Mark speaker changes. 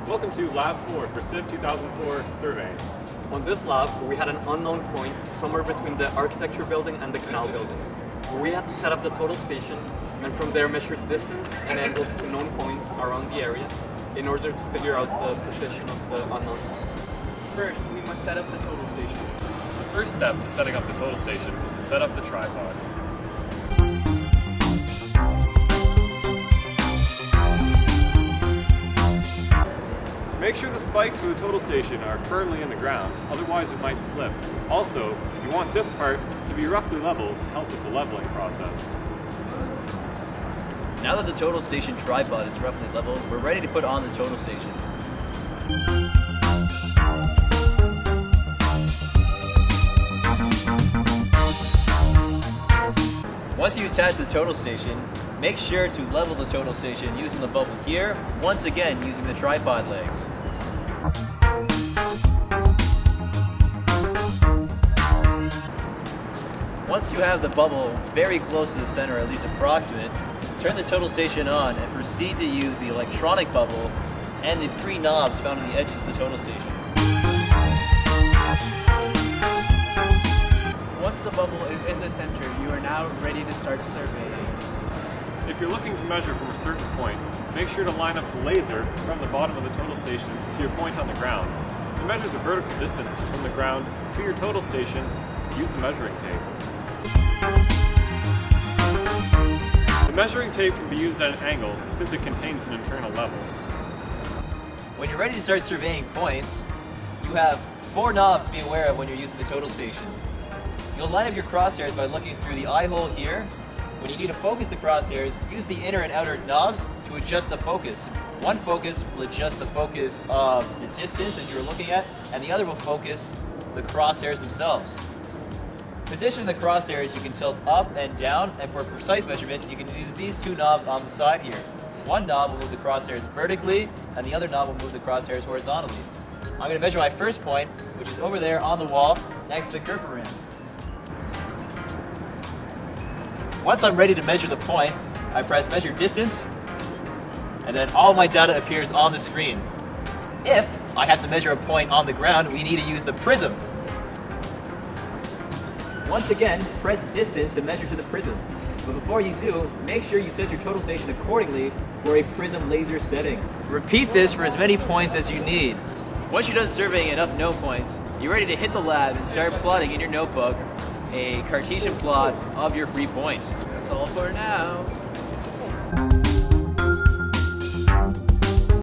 Speaker 1: Welcome to Lab 4 for Civ 2004 surveying.
Speaker 2: On this lab, we had an unknown point somewhere between the architecture building and the canal building. We had to set up the total station and from there measure distance and angles to known points around the area in order to figure out the position of the unknown point.
Speaker 3: First, we must set up the total station.
Speaker 1: The first step to setting up the total station is to set up the tripod. Make sure the spikes for the total station are firmly in the ground, otherwise it might slip. Also, you want this part to be roughly level to help with the leveling process.
Speaker 4: Now that the total station tripod is roughly level, we're ready to put on the total station. Once you attach the total station, make sure to level the total station using the bubble here, once again using the tripod legs. Once you have the bubble very close to the center, at least approximate, turn the total station on and proceed to use the electronic bubble and the 3 knobs found on the edges of the total station.
Speaker 3: Once the bubble is in the center, you are now ready to start surveying.
Speaker 1: If you're looking to measure from a certain point, make sure to line up the laser from the bottom of the total station to your point on the ground. To measure the vertical distance from the ground to your total station, use the measuring tape. The measuring tape can be used at an angle since it contains an internal level.
Speaker 4: When you're ready to start surveying points, you have 4 knobs to be aware of when you're using the total station. You'll line up your crosshairs by looking through the eye hole here. When you need to focus the crosshairs, use the inner and outer knobs to adjust the focus. One focus will adjust the focus of the distance that you're looking at, and the other will focus the crosshairs themselves. Position the crosshairs you can tilt up and down, and for precise measurement, you can use these 2 knobs on the side here. One knob will move the crosshairs vertically, and the other knob will move the crosshairs horizontally. I'm going to measure my first point, which is over there on the wall next to the Kerfer ramp. Once I'm ready to measure the point, I press measure distance, and then all my data appears on the screen. If I have to measure a point on the ground, we need to use the prism. Once again, press distance to measure to the prism. But before you do, make sure you set your total station accordingly for a prism laser setting. Repeat this for as many points as you need. Once you're done surveying enough known points, you're ready to hit the lab and start plotting in your notebook a Cartesian plot of your free points.
Speaker 3: That's all for now.